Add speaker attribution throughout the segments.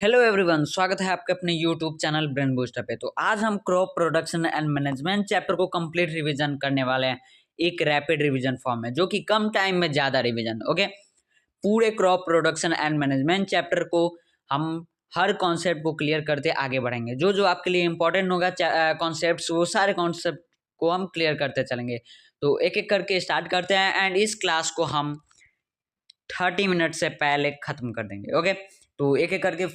Speaker 1: Hello everyone, स्वागत है आपके अपने यूट्यूब चैनल ब्रेन बूस्टर पे। तो आज हम crop production and management chapter को कंप्लीट रिवीजन करने वाले हैं एक रैपिड रिवीजन फॉर्म में, जो कि कम टाइम में ज़्यादा रिवीजन। ओके, पूरे crop production and management chapter को हम हर कॉन्सेप्ट को क्लियर करते आगे बढ़ेंगे। जो जो आपके लिए इंपॉर्टेंट होगा कॉन्सेप्ट, वो सारे कॉन्सेप्ट को हम क्लियर करते चलेंगे। तो एक एक करके स्टार्ट करते हैं एंड इस क्लास को हम 30 मिनट से पहले ख़त्म कर देंगे। ओके, तो एक एक करके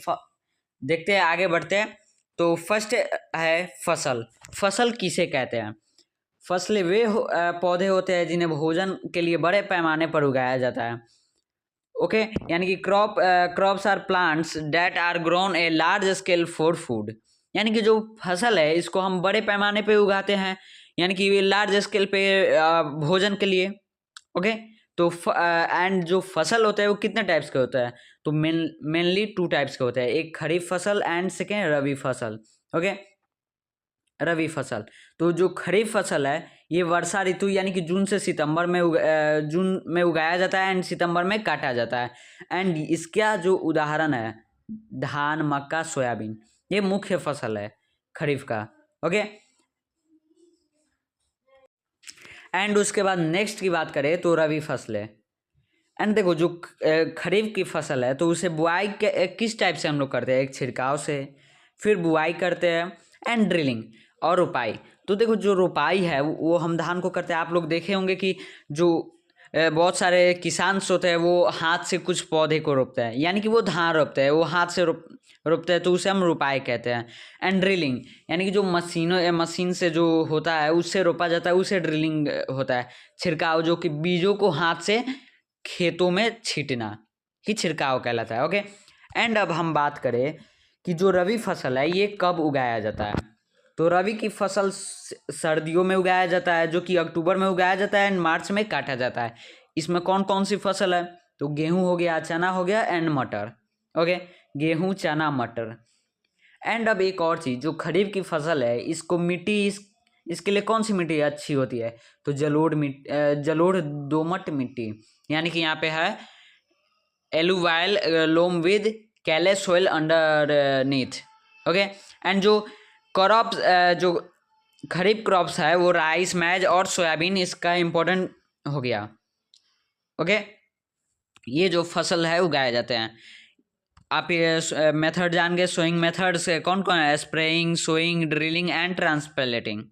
Speaker 1: देखते हैं, आगे बढ़ते हैं। तो फर्स्ट है फसल। फसल किसे कहते हैं? फसलें वे पौधे होते हैं जिन्हें भोजन के लिए बड़े पैमाने पर उगाया जाता है। ओके, यानी कि crops are plants that are grown a large scale for food. यानी कि जो फसल है इसको हम बड़े पैमाने पे उगाते हैं, यानी कि लार्ज स्केल पे भोजन के लिए। ओके, तो एंड जो फसल होता है वो कितने टाइप्स के होता है? तो मेनली 2 टाइप्स के होते हैं, एक खरीफ फसल एंड सेकेंड रबी फसल। ओके, रबी फसल। तो जो खरीफ फसल है ये वर्षा ऋतु यानी कि जून से सितंबर में जून में उगाया जाता है एंड सितंबर में काटा जाता है। एंड इसका जो उदाहरण है धान, मक्का, सोयाबीन, ये मुख्य फसल है खरीफ का। ओके, एंड उसके बाद नेक्स्ट की बात करें तो रबी फसलें। एंड देखो, जो खरीफ की फसल है तो उसे बुआई किस टाइप से हम लोग करते हैं? एक छिड़काव से, फिर बुआई करते हैं एंड ड्रिलिंग और रोपाई। तो देखो, जो रोपाई है वो हम धान को करते हैं। आप लोग देखे होंगे कि जो बहुत सारे किसान होते हैं वो हाथ से कुछ पौधे को रोपते हैं, यानी कि वो धान रोपते हैं, वो हाथ से रोपते हैं, तो उसे हम रोपाई कहते हैं। एंड ड्रिलिंग यानी कि जो मशीन से जो होता है उससे रोपा जाता है, उसे ड्रिलिंग होता है। छिड़काव, जो कि बीजों को हाथ से खेतों में छींटना ही छिड़काव कहलाता है। ओके, एंड अब हम बात करें कि जो रबी फसल है ये कब उगाया जाता है। तो रबी की फसल सर्दियों में उगाया जाता है, जो कि अक्टूबर में उगाया जाता है एंड मार्च में काटा जाता है। इसमें कौन कौन सी फसल है? तो गेहूं हो गया, चना हो गया एंड मटर। ओके, गेहूं, चना, मटर। एंड अब एक और चीज़, जो खरीफ की फसल है इसको मिट्टी इसके लिए कौन सी मिट्टी अच्छी होती है? तो जलोढ़ दोमट मिट्टी, यानी कि यहाँ पे है एलुवाइल लोम विद कैले सोइल अंडरनीथ। ओके, एंड जो क्रॉप्स जो खरीफ क्रॉप्स है वो राइस, मैज और सोयाबीन इसका इम्पोर्टेंट हो गया। ओके, ये जो फसल है उगाए जाते हैं। आप ये मेथड जान गए, सोइंग मेथड से कौन कौन है? Spraying, sowing, drilling and transplanting.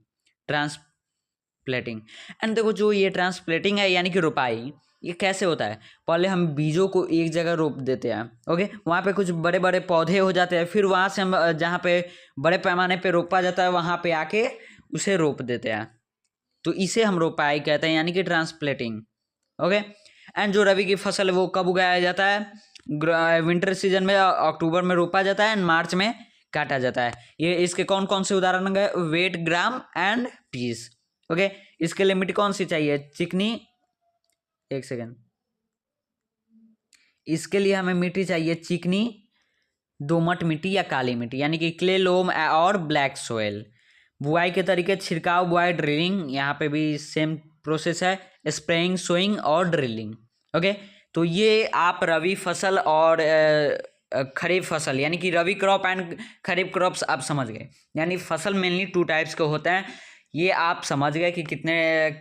Speaker 1: And देखो, जो ये ट्रांसप्लेटिंग है यानी कि रोपाई, ये कैसे होता है? पहले हम बीजों को एक जगह रोप देते हैं। ओके, वहाँ पे कुछ बड़े बड़े पौधे हो जाते हैं, फिर वहाँ से हम जहाँ पे बड़े पैमाने पे रोपा जाता है वहाँ पे आके उसे रोप देते हैं, तो इसे हम रोपाई कहते हैं, यानी कि ट्रांसप्लेटिंग। ओके, एंड जो रबी की फसल है वो कब उगाया जाता है? विंटर सीजन में अक्टूबर में रोपा जाता है एंड मार्च में काटा जाता है। ये इसके कौन कौन से उदाहरण है? Wheat, gram and peas. Okay, इसके लिए मिट्टी कौन सी चाहिए? चिकनी, एक सेकेंड, इसके लिए हमें मिट्टी चाहिए चिकनी, दोमट मिट्टी या काली मिट्टी, यानी कि क्ले, लोम और ब्लैक सोयल। बुआई के तरीके छिड़काव, बुआई, ड्रिलिंग, यहाँ पे भी सेम प्रोसेस है, स्प्रेइंग, सोइंग और ड्रिलिंग। ओके, तो ये आप रबी फसल और खरीफ फसल यानी कि रबी क्रॉप एंड खरीफ क्रॉप्स आप समझ गए। यानी फसल मेनली 2 टाइप्स के होते हैं, ये आप समझ गए कि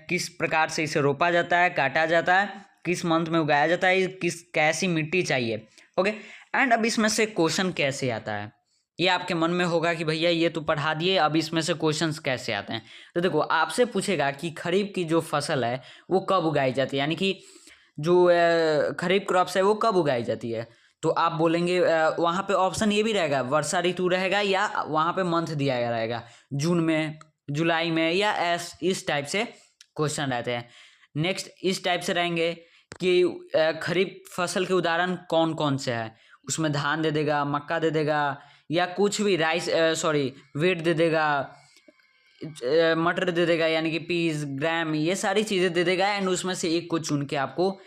Speaker 1: किस प्रकार से इसे रोपा जाता है, काटा जाता है, किस मंथ में उगाया जाता है, कैसी मिट्टी चाहिए। ओके, एंड अब इसमें से क्वेश्चन कैसे आता है, ये आपके मन में होगा कि भैया ये तो पढ़ा दिए, अब इसमें से क्वेश्चंस कैसे आते हैं। तो देखो, आपसे पूछेगा कि खरीफ की जो फसल है वो कब उगाई जाती है, यानी कि जो खरीफ क्रॉप्स है वो कब उगाई जाती है। तो आप बोलेंगे वहाँ पे ऑप्शन ये भी रहेगा, वर्षा ऋतु रहेगा, या वहाँ पे मंथ दिया गया रहेगा, जून में, जुलाई में, या इस टाइप से क्वेश्चन रहते हैं। नेक्स्ट इस टाइप से रहेंगे कि खरीफ फसल के उदाहरण कौन कौन से हैं, उसमें धान दे देगा, मक्का दे देगा, या कुछ भी वेट दे देगा, मटर दे देगा, यानी कि पीस, ग्राम, ये सारी चीज़ें दे देगा एंड उसमें से एक को चुन के आपको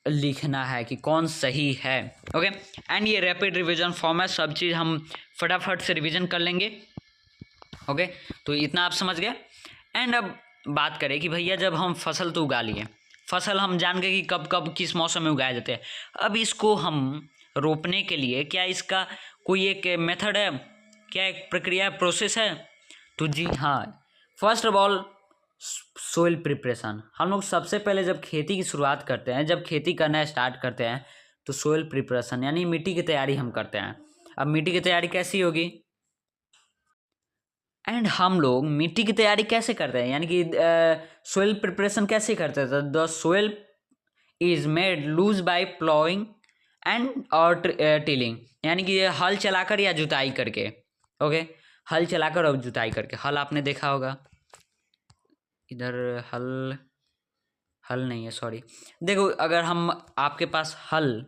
Speaker 1: लिखना है कि कौन सही है। ओके, एंड ये रैपिड रिवीजन फॉर्म है, सब चीज़ हम फटाफट से रिवीजन कर लेंगे। ओके, तो इतना आप समझ गए। एंड अब बात करें कि भैया जब हम फसल तो उगा लिए, फसल हम जान गए कि कब कब किस मौसम में उगाए जाते हैं, अब इसको हम रोपने के लिए क्या इसका कोई एक मेथड है, क्या एक प्रक्रिया प्रोसेस है? तो जी हाँ, first of all soil preparation. हम लोग सबसे पहले जब खेती की शुरुआत करते हैं, जब खेती करना स्टार्ट करते हैं तो सोइल प्रिपरेशन यानी मिट्टी की तैयारी हम करते हैं। अब मिट्टी की तैयारी कैसी होगी, एंड हम लोग मिट्टी की तैयारी कैसे करते हैं, यानी कि सोइल प्रिपरेशन कैसे करते हैं? The soil is made loose by ploughing and और टिलिंग, यानी कि ये हल चलाकर या जुताई करके। ओके, हल चलाकर और जुताई करके। हल आपने देखा होगा, इधर हल नहीं है, सॉरी। देखो, अगर हम आपके पास हल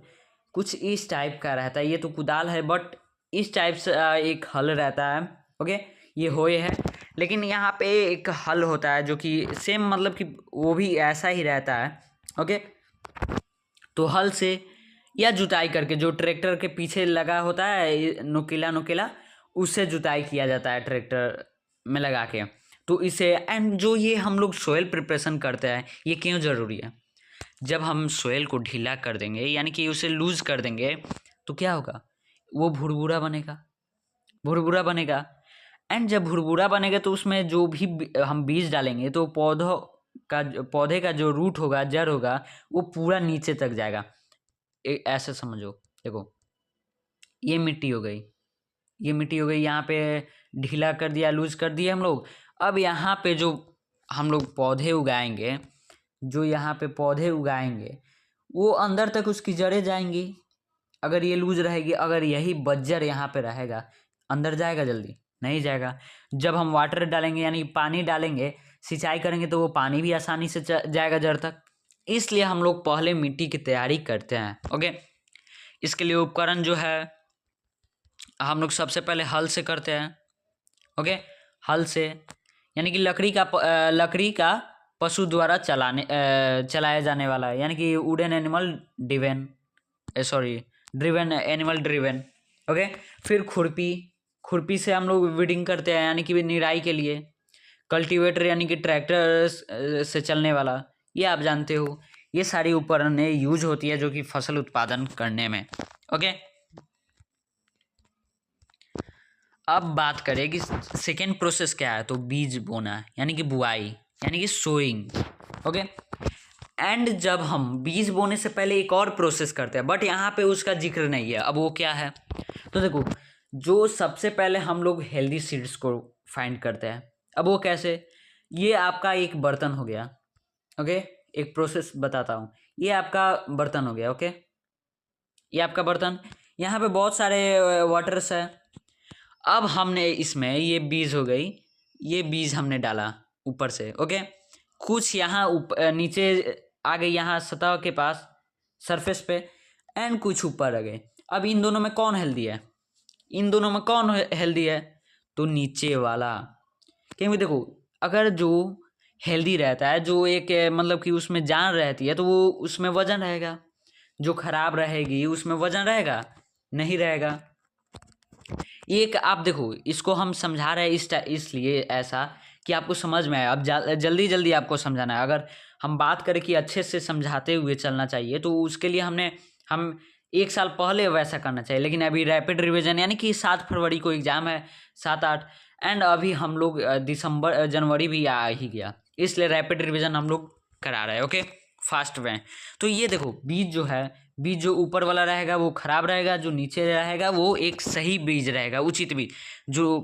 Speaker 1: कुछ इस टाइप का रहता है, ये तो कुदाल है बट इस टाइप से एक हल रहता है। ओके, ये होए है, लेकिन यहाँ पे एक हल होता है जो कि सेम मतलब कि वो भी ऐसा ही रहता है। ओके, तो हल से या जुताई करके, जो ट्रैक्टर के पीछे लगा होता है नुकीला नुकीला, उससे जुताई किया जाता है ट्रैक्टर में लगा के। तो इसे एंड जो ये हम लोग सोयल प्रिपरेशन करते हैं, ये क्यों ज़रूरी है? जब हम सोयल को ढीला कर देंगे यानी कि उसे लूज कर देंगे तो क्या होगा, वो भुरभुरा बनेगा, भुरभुरा बनेगा। एंड जब भुरभुरा बनेगा तो उसमें जो भी हम बीज डालेंगे तो पौधे का जो रूट होगा, जड़ होगा, वो पूरा नीचे तक जाएगा। ऐसे समझो, देखो ये मिट्टी हो गई, ये मिट्टी हो गई, यहाँ पे ढीला कर दिया, लूज कर दिया हम लोग। अब यहाँ पे जो हम लोग पौधे उगाएंगे, जो यहाँ पे पौधे उगाएंगे वो अंदर तक उसकी जड़ें जाएंगी। अगर ये लूज रहेगी, अगर यही बज्जर यहाँ पे रहेगा, अंदर जाएगा? जल्दी नहीं जाएगा। जब हम वाटर डालेंगे यानी पानी डालेंगे, सिंचाई करेंगे, तो वो पानी भी आसानी से जाएगा जड़ तक। इसलिए हम लोग पहले मिट्टी की तैयारी करते हैं। ओके, इसके लिए उपकरण जो है हम लोग सबसे पहले हल से करते हैं। ओके, हल से यानी कि लकड़ी का पशु द्वारा चलाया जाने वाला है, यानी कि wooden animal driven animal driven. Okay, फिर खुरपी से हम लोग वीडिंग करते हैं, यानी कि निराई के लिए। कल्टीवेटर यानी कि ट्रैक्टर से चलने वाला, ये आप जानते हो। ये सारी उपकरणें यूज होती है जो कि फसल उत्पादन करने में। ओके, अब बात करें कि सेकेंड प्रोसेस क्या है, तो बीज बोना यानी कि बुआई यानी कि सोइंग। ओके, एंड जब हम बीज बोने से पहले एक और प्रोसेस करते हैं, बट यहाँ पे उसका जिक्र नहीं है। अब वो क्या है, तो देखो, जो सबसे पहले हम लोग हेल्दी सीड्स को फाइंड करते हैं। अब वो कैसे, ये आपका एक बर्तन हो गया। ओके, एक प्रोसेस बताता हूँ। ये आपका बर्तन हो गया। ओके, ये आपका बर्तन, यहाँ पे बहुत सारे वाटर्स है। अब हमने इसमें ये बीज हो गई, ये बीज हमने डाला ऊपर से। ओके, कुछ यहाँ नीचे आ गई, यहाँ सतह के पास, सरफेस पे, एंड कुछ ऊपर आ गए। अब इन दोनों में कौन हेल्दी है, इन दोनों में कौन हेल्दी है? तो नीचे वाला। क्योंकि देखो, अगर जो हेल्दी रहता है, जो एक मतलब कि उसमें जान रहती है, तो वो उसमें वजन रहेगा। जो खराब रहेगी उसमें वजन रहेगा नहीं रहेगा। एक आप देखो, इसको हम समझा रहे हैं इसलिए ऐसा कि आपको समझ में आए। अब जल्दी जल्दी आपको समझाना है। अगर हम बात करें कि अच्छे से समझाते हुए चलना चाहिए, तो उसके लिए हम 1 साल पहले वैसा करना चाहिए। लेकिन अभी रैपिड रिवीजन यानी कि 7 फरवरी को एग्ज़ाम है, 7-8, एंड अभी हम लोग जनवरी भी आ ही गया, इसलिए रैपिड रिवीजन हम लोग करा रहे हैं। ओके, फास्ट में। तो ये देखो, बीज जो है, बीज जो ऊपर वाला रहेगा वो खराब रहेगा, जो नीचे रहेगा वो एक सही बीज रहेगा, उचित बीज। जो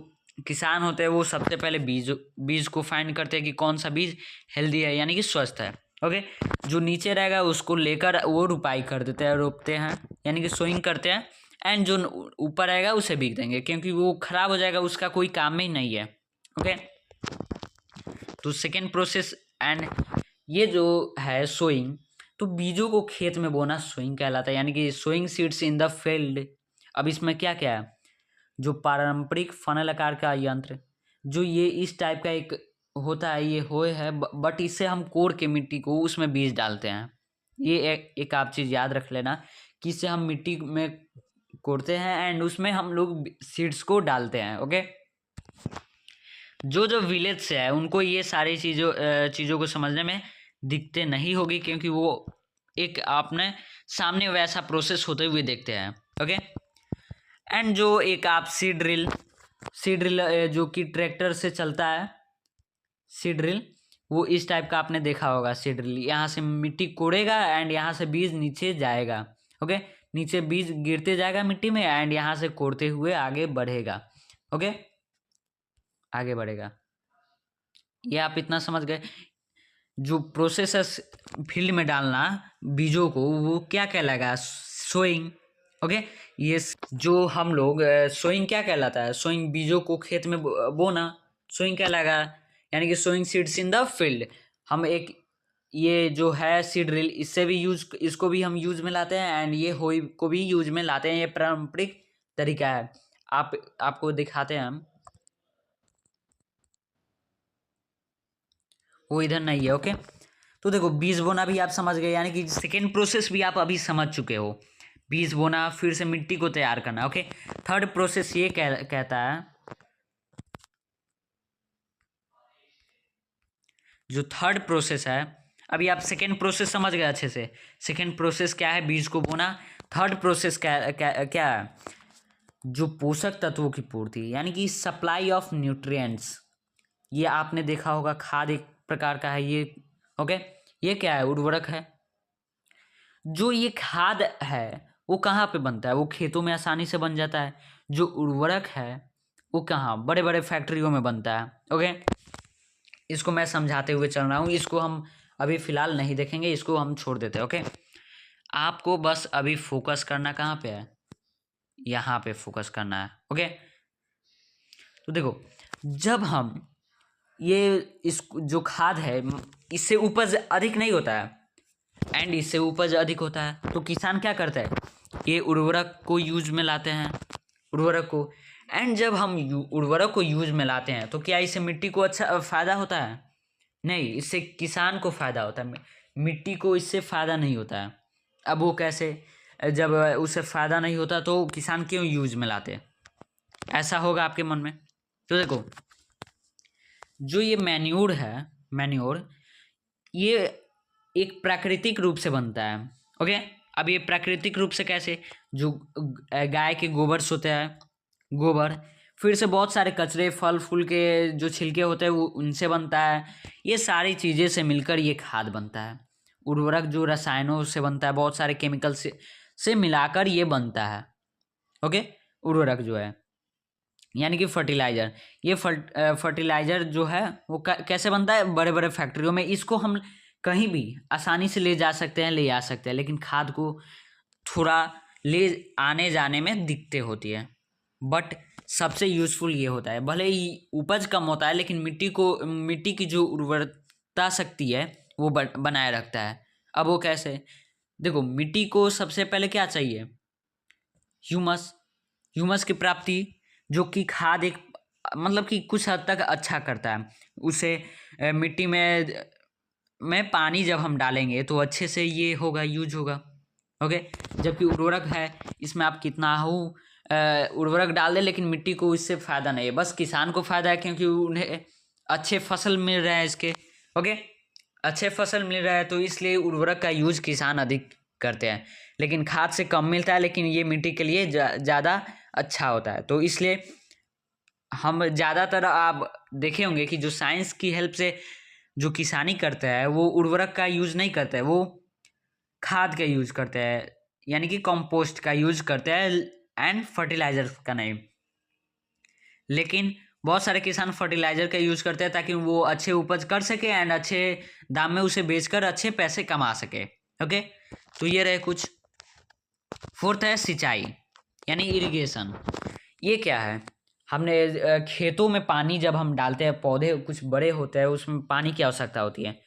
Speaker 1: किसान होते हैं वो सबसे पहले बीज को फाइंड करते हैं कि कौन सा बीज हेल्दी है यानी कि स्वस्थ है। ओके, जो नीचे रहेगा उसको लेकर वो रुपाई कर देते हैं, रोपते हैं यानी कि सोइंग करते हैं। एंड जो ऊपर रहेगा उसे बीज देंगे, क्योंकि वो खराब हो जाएगा, उसका कोई काम ही नहीं है। ओके, तो सेकेंड प्रोसेस एंड ये जो है सोइंग, तो बीजों को खेत में बोना सोइंग कहलाता है, यानी कि sowing seeds in the field. अब इसमें क्या क्या है, जो पारंपरिक फनल आकार का यंत्र, जो ये इस टाइप का एक होता है, ये होए है, बट इससे हम कोर के मिट्टी को उसमें बीज डालते हैं। ये एक आप चीज़ याद रख लेना कि इससे हम मिट्टी में कोड़ते हैं एंड उसमें हम लोग सीड्स को डालते हैं। ओके, जो विलेज से है उनको ये सारी चीज़ों को समझने में दिक्कतें नहीं होगी, क्योंकि वो एक आपने सामने वैसा प्रोसेस होते हुए देखते हैं। ओके। एंड जो एक आप सीड ड्रिल जो कि ट्रैक्टर से चलता है, सीड ड्रिल, वो इस टाइप का आपने देखा होगा। सीड ड्रिल यहाँ से मिट्टी कोड़ेगा एंड यहाँ से बीज नीचे जाएगा। ओके, नीचे बीज गिरते जाएगा मिट्टी में एंड यहाँ से कोड़ते हुए आगे बढ़ेगा। ओके, आगे बढ़ेगा। ये आप इतना समझ गए। जो प्रोसेस फील्ड में डालना बीजों को, वो क्या कहलाएगा? सोइंग। ओके, ये जो हम लोग सोइंग क्या कहलाता है? सोइंग बीजों को खेत में बोना, सोइंग कहलाएगा। यानी कि sowing seeds in the field. हम एक ये जो है सीड ड्रिल, इससे भी इसको भी हम यूज में लाते हैं एंड ये होई को भी यूज में लाते हैं। ये पारंपरिक तरीका है। आपको दिखाते हैं हम, वो इधर नहीं है। ओके, तो देखो बीज बोना भी आप समझ गए, यानी कि सेकेंड प्रोसेस भी आप अभी समझ चुके हो। बीज बोना, फिर से मिट्टी को तैयार करना। ओके, थर्ड प्रोसेस ये कहता है, जो थर्ड प्रोसेस है, अभी आप सेकेंड प्रोसेस समझ गए अच्छे से। सेकेंड प्रोसेस क्या है? बीज को बोना। थर्ड प्रोसेस क्या है? जो पोषक तत्वों की पूर्ति, यानी कि सप्लाई ऑफ न्यूट्रिएंट्स। ये आपने देखा होगा, खाद एक प्रकार का है ये। ओके, ये क्या है? उर्वरक है। जो ये खाद है वो कहाँ पे बनता है? वो खेतों में आसानी से बन जाता है। जो उर्वरक है वो कहाँ? बड़े बड़े फैक्ट्रियों में बनता है। ओके, इसको मैं समझाते हुए चल रहा हूँ। इसको हम अभी फिलहाल नहीं देखेंगे, इसको हम छोड़ देते हैं। ओके, आपको बस अभी फोकस करना कहाँ पे है? यहाँ पे फोकस करना है। ओके, तो देखो, जब हम ये इस जो खाद है, इससे उपज अधिक नहीं होता है एंड इससे उपज अधिक होता है, तो किसान क्या करता है? ये उर्वरक को यूज में लाते हैं, उर्वरक को। एंड जब हम उर्वरक को यूज में लाते हैं तो क्या इससे मिट्टी को अच्छा फायदा होता है? नहीं, इससे किसान को फायदा होता है, मिट्टी को इससे फायदा नहीं होता है। अब वो कैसे? जब उससे फायदा नहीं होता तो किसान क्यों यूज में लाते हैं? ऐसा होगा आपके मन में। तो देखो, जो ये मैन्योर है, मैन्योर, ये एक प्राकृतिक रूप से बनता है। ओके, अब ये प्राकृतिक रूप से कैसे? जो गाय के गोबर से होता है, गोबर, फिर से बहुत सारे कचरे, फल फूल के जो छिलके होते हैं वो उनसे बनता है। ये सारी चीज़ें से मिलकर ये खाद बनता है। उर्वरक जो रसायनों से बनता है, बहुत सारे केमिकल से मिलाकर ये बनता है। ओके, उर्वरक जो है, यानी कि फर्टिलाइजर। ये फर्टिलाइजर जो है वो कैसे बनता है? बड़े बड़े फैक्ट्रियों में। इसको हम कहीं भी आसानी से ले जा सकते हैं, ले आ सकते हैं, लेकिन खाद को थोड़ा ले आने जाने में दिक्कतें होती है। बट सबसे यूजफुल ये होता है। भले ही उपज कम होता है लेकिन मिट्टी की जो उर्वरता शक्ति है वो बनाए रखता है। अब वो कैसे? देखो, मिट्टी को सबसे पहले क्या चाहिए? ह्यूमस। ह्यूमस की प्राप्ति, जो कि खाद एक मतलब कि कुछ हद तक अच्छा करता है उसे। मिट्टी में पानी जब हम डालेंगे तो अच्छे से ये होगा, यूज होगा। ओके, जबकि उर्वरक है, इसमें आप कितना हो उर्वरक डाल दे लेकिन मिट्टी को इससे फायदा नहीं है। बस किसान को फायदा है क्योंकि उन्हें अच्छे फसल मिल रहे हैं इसके। ओके, अच्छे फसल मिल रहा है तो इसलिए उर्वरक का यूज किसान अधिक करते हैं। लेकिन खाद से कम मिलता है, लेकिन ये मिट्टी के लिए ज़्यादा अच्छा होता है। तो इसलिए हम ज़्यादातर आप देखे होंगे कि जो साइंस की हेल्प से जो किसानी करता है वो उर्वरक का यूज नहीं करता है, वो खाद का यूज करते हैं, यानी कि कंपोस्ट का यूज करते हैं एंड फर्टिलाइजर का नहीं। लेकिन बहुत सारे किसान फर्टिलाइजर का यूज करते हैं ताकि वो अच्छे उपज कर सके एंड अच्छे दाम में उसे बेचकर अच्छे पैसे कमा सके। ओके, तो ये रहे कुछ। फोर्थ है सिंचाई, यानी इरिगेशन। ये क्या है? हमने खेतों में पानी जब हम डालते हैं, पौधे कुछ बड़े होते हैं, उसमें पानी की आवश्यकता होती है।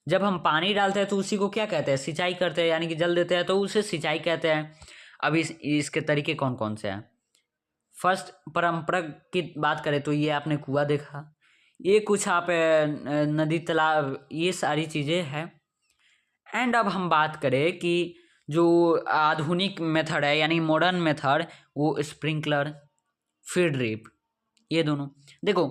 Speaker 1: जब हम पानी डालते हैं तो उसी को क्या कहते हैं? सिंचाई करते हैं, यानी कि जल देते हैं, तो उसे सिंचाई कहते हैं। अब इसके तरीके कौन कौन से हैं? फर्स्ट, परंपरा की बात करें तो ये आपने कुआं देखा, ये कुछ आप नदी तालाब, ये सारी चीज़ें हैं। एंड अब हम बात करें कि जो आधुनिक मेथड है, यानी मॉडर्न मेथड, वो स्प्रिंकलर, फिर ड्रिप, ये दोनों। देखो,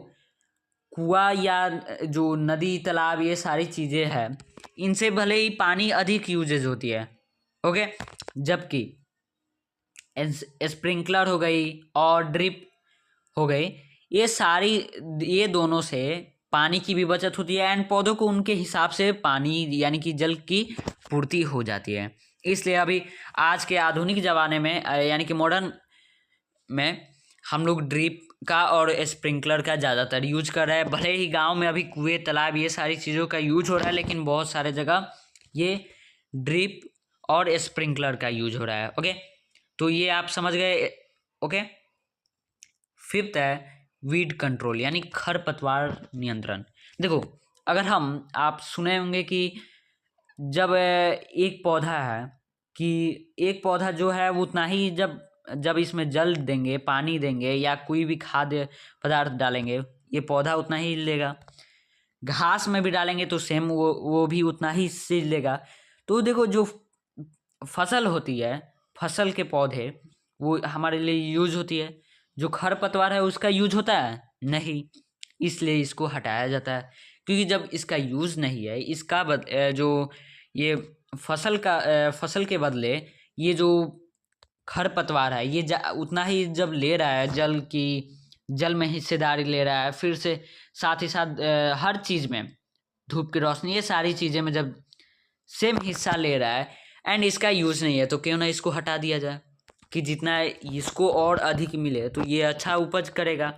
Speaker 1: कुआं या जो नदी तालाब, ये सारी चीज़ें हैं, इनसे भले ही पानी अधिक यूजेज होती है। ओके, जबकि स्प्रिंकलर हो गई और ड्रिप हो गई, ये दोनों से पानी की भी बचत होती है एंड पौधों को उनके हिसाब से पानी यानी कि जल की पूर्ति हो जाती है। इसलिए अभी आज के आधुनिक ज़माने में यानी कि मॉडर्न में हम लोग ड्रिप का और स्प्रिंकलर का ज़्यादातर यूज कर रहे हैं। भले ही गांव में अभी कुएं तालाब ये सारी चीज़ों का यूज हो रहा है, लेकिन बहुत सारे जगह ये ड्रिप और स्प्रिंकलर का यूज हो रहा है। ओके, तो ये आप समझ गए। ओके, फिफ्थ है वीड कंट्रोल यानी खरपतवार नियंत्रण। देखो, अगर आप सुने होंगे कि जब एक पौधा है कि एक पौधा जो है वो उतना ही जब इसमें जल देंगे, पानी देंगे या कोई भी खाद्य पदार्थ डालेंगे, ये पौधा उतना ही लेगा। घास में भी डालेंगे तो सेम वो भी उतना ही सींच लेगा। तो देखो, जो फसल होती है, फसल के पौधे वो हमारे लिए यूज होती है। जो खरपतवार है उसका यूज होता है नहीं, इसलिए इसको हटाया जाता है। क्योंकि जब इसका यूज नहीं है, इसका जो ये फसल के बदले ये जो खरपतवार है ये उतना ही जब ले रहा है, जल में हिस्सेदारी ले रहा है, फिर से साथ ही साथ हर चीज़ में, धूप की रोशनी, ये सारी चीज़ें में जब सेम हिस्सा ले रहा है एंड इसका यूज नहीं है, तो क्यों ना इसको हटा दिया जाए कि जितना इसको और अधिक मिले तो ये अच्छा उपज करेगा।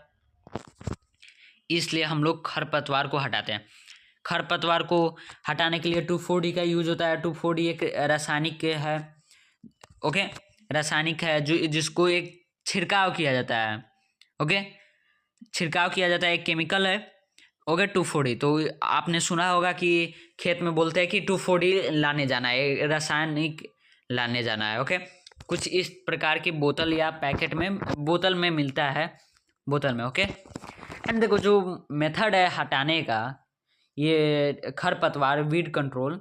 Speaker 1: इसलिए हम लोग खरपतवार को हटाते हैं। खरपतवार को हटाने के लिए 2,4-D का यूज होता है। 2,4-D एक रासायनिक है। ओके, रासायनिक है जिसको एक छिड़काव किया जाता है। ओके, छिड़काव किया जाता है, एक केमिकल है। ओके, 2,4-D तो आपने सुना होगा कि खेत में बोलते हैं कि 2,4-D लाने जाना है, रासायनिक लाने जाना है। ओके, कुछ इस प्रकार की बोतल या पैकेट में, बोतल में मिलता है, बोतल में। ओके, एंड देखो, जो मेथड है हटाने का, ये खरपतवार वीड कंट्रोल,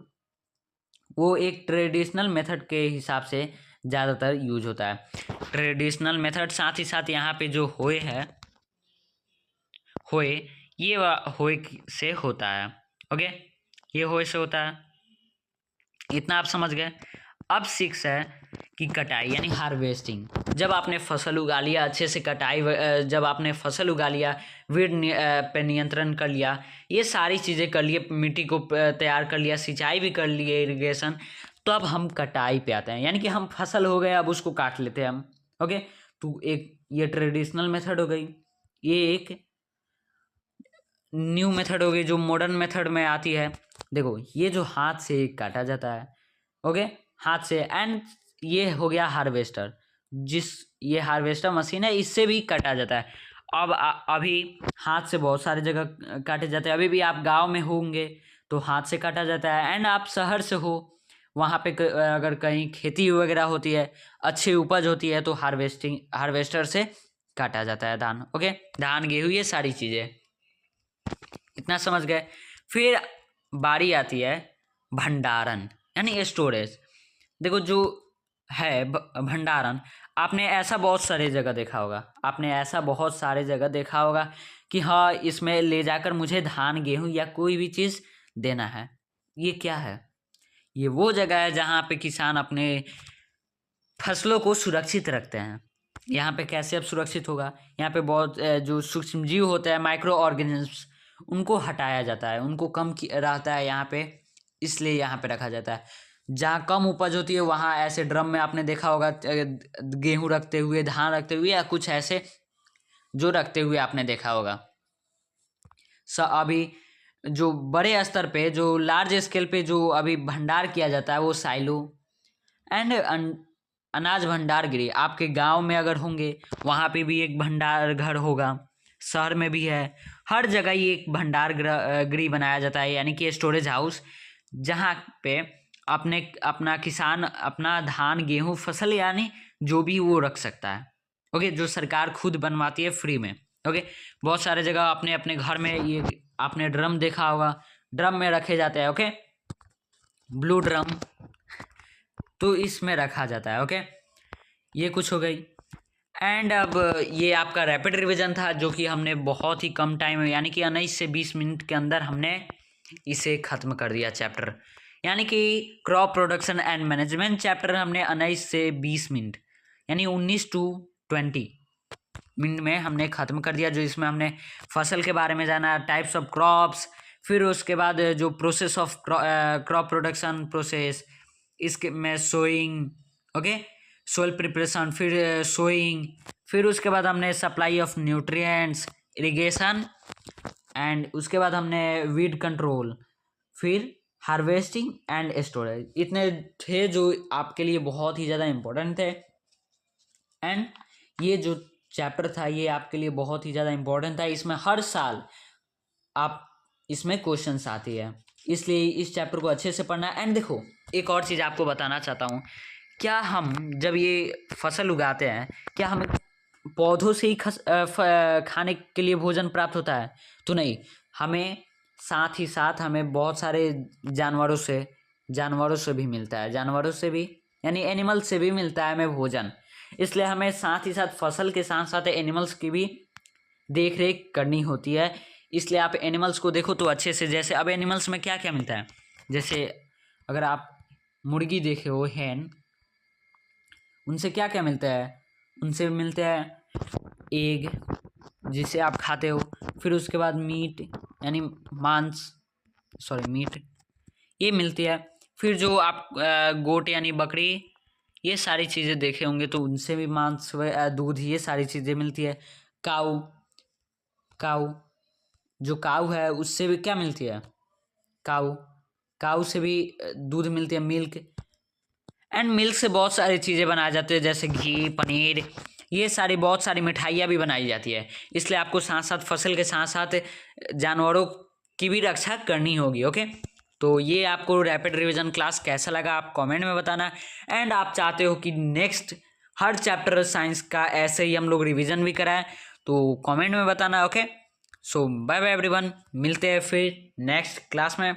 Speaker 1: वो एक ट्रेडिशनल मेथड के हिसाब से ज़्यादातर यूज होता है। ट्रेडिशनल मेथड, साथ ही साथ यहाँ पे जो होए है, होए ये होए से होता है। ओके, ये होए से होता है, इतना आप समझ गए। अब 6 है कि कटाई यानी हार्वेस्टिंग। जब आपने फसल उगा लिया, अच्छे से कटाई, जब आपने फसल उगा लिया, वीड पे नियंत्रण कर लिया, ये सारी चीज़ें कर लिए, मिट्टी को तैयार कर लिया, सिंचाई भी कर लिए, इरिगेशन, तो अब हम कटाई पे आते हैं। यानी कि हम फसल हो गए, अब उसको काट लेते हैं हम। ओके, तो एक ये ट्रेडिशनल मेथड हो गई, ये एक न्यू मेथड हो गई जो मॉडर्न मेथड में आती है। देखो, ये जो हाथ से काटा जाता है, ओके, हाथ से, एंड ये हो गया हार्वेस्टर, ये हार्वेस्टर मशीन है, इससे भी काटा जाता है। अब अभी हाथ से बहुत सारे जगह काटे जाते हैं। अभी भी आप गांव में होंगे तो हाथ से काटा जाता है, एंड आप शहर से हो, वहाँ पे अगर कहीं खेती वगैरह होती है, अच्छी उपज होती है, तो हार्वेस्टर से काटा जाता है धान। ओके, धान, गेहूँ, ये सारी चीज़ें, इतना समझ गए। फिर बारी आती है भंडारण यानी स्टोरेज। देखो, जो है भंडारण, आपने ऐसा बहुत सारे जगह देखा होगा कि हाँ, इसमें ले जाकर मुझे धान, गेहूँ या कोई भी चीज़ देना है। ये क्या है? ये वो जगह है जहाँ पे किसान अपने फसलों को सुरक्षित रखते हैं। यहाँ पे कैसे अब सुरक्षित होगा? यहाँ पे बहुत जो सूक्ष्म जीव होते हैं, माइक्रो ऑर्गेनिज्म्स, उनको हटाया जाता है, उनको कम रहता है यहाँ पे, इसलिए यहाँ पे रखा जाता है। जहाँ कम उपज होती है वहाँ ऐसे ड्रम में आपने देखा होगा गेहूँ रखते हुए, धान रखते हुए, या कुछ ऐसे जो रखते हुए आपने देखा होगा। अभी जो बड़े स्तर पे, जो लार्ज स्केल पे जो अभी भंडार किया जाता है, वो साइलो एंड अनाज भंडार गृह आपके गांव में अगर होंगे, वहाँ पे भी एक भंडार घर होगा, शहर में भी है, हर जगह ये एक भंडार गृह बनाया जाता है, यानी कि स्टोरेज हाउस, जहाँ पे अपना किसान अपना धान, गेहूँ, फसल यानी जो भी वो रख सकता है। ओके, जो सरकार खुद बनवाती है फ्री में। ओके, बहुत सारे जगह अपने अपने घर में ये आपने ड्रम देखा होगा, ड्रम में रखे जाते हैं। ओके, ब्लू ड्रम, तो इसमें रखा जाता है। ओके, ये कुछ हो गई। एंड अब ये आपका रैपिड रिवीजन था, जो कि हमने बहुत ही कम टाइम में, यानी कि 19 से 20 मिनट के अंदर हमने इसे ख़त्म कर दिया चैप्टर। यानी कि crop production and management chapter हमने 19 से 20 मिनट, यानी 19 to 20 मिनट में हमने ख़त्म कर दिया, जो इसमें हमने फसल के बारे में जाना, टाइप्स ऑफ क्रॉप्स, फिर उसके बाद जो process of crop production process, इसके में सोइंग, ओके, सोइल प्रिपरेशन, फिर सोइंग, फिर उसके बाद हमने supply of nutrients, irrigation, and उसके बाद हमने वीड कंट्रोल, फिर हार्वेस्टिंग एंड स्टोरेज। इतने थे जो आपके लिए बहुत ही ज़्यादा इम्पोर्टेंट थे। एंड ये जो चैप्टर था ये आपके लिए बहुत ही ज़्यादा इम्पोर्टेंट था। इसमें हर साल आप इसमें क्वेश्चंस आती है, इसलिए इस चैप्टर को अच्छे से पढ़ना। एंड देखो, एक और चीज़ आपको बताना चाहता हूँ, क्या हम जब ये फसल उगाते हैं, क्या हमें पौधों से ही खाने के लिए भोजन प्राप्त होता है? तो नहीं, हमें साथ ही साथ हमें बहुत सारे जानवरों से भी मिलता है, जानवरों से भी यानी एनिमल से भी मिलता है हमें भोजन। इसलिए हमें साथ ही साथ फसल के साथ साथ एनिमल्स की भी देख रेख करनी होती है। इसलिए आप एनिमल्स को देखो तो अच्छे से, जैसे अब एनिमल्स में क्या क्या मिलता है, जैसे अगर आप मुर्गी देखे हो, हैन, उनसे क्या क्या मिलता है? उनसे मिलता है एग जिसे आप खाते हो, फिर उसके बाद मीट यानी मीट ये मिलती है, फिर जो आप गोट यानी बकरी, ये सारी चीज़ें देखे होंगे तो उनसे भी मांस, दूध, ये सारी चीज़ें मिलती है। काऊ जो काऊ है उससे भी क्या मिलती है? काऊ से भी दूध मिलती है, मिल्क। एंड मिल्क से बहुत सारी चीज़ें बनाई जाती है, जैसे घी, पनीर, ये सारी बहुत सारी मिठाइयाँ भी बनाई जाती है। इसलिए आपको साथ साथ फसल के साथ साथ जानवरों की भी रक्षा करनी होगी। ओके, तो ये आपको रैपिड रिवीजन क्लास कैसा लगा आप कमेंट में बताना। एंड आप चाहते हो कि नेक्स्ट हर चैप्टर साइंस का ऐसे ही हम लोग रिवीजन भी कराएं तो कमेंट में बताना। ओके, सो बाय बाय एवरीवन, मिलते हैं फिर नेक्स्ट क्लास में।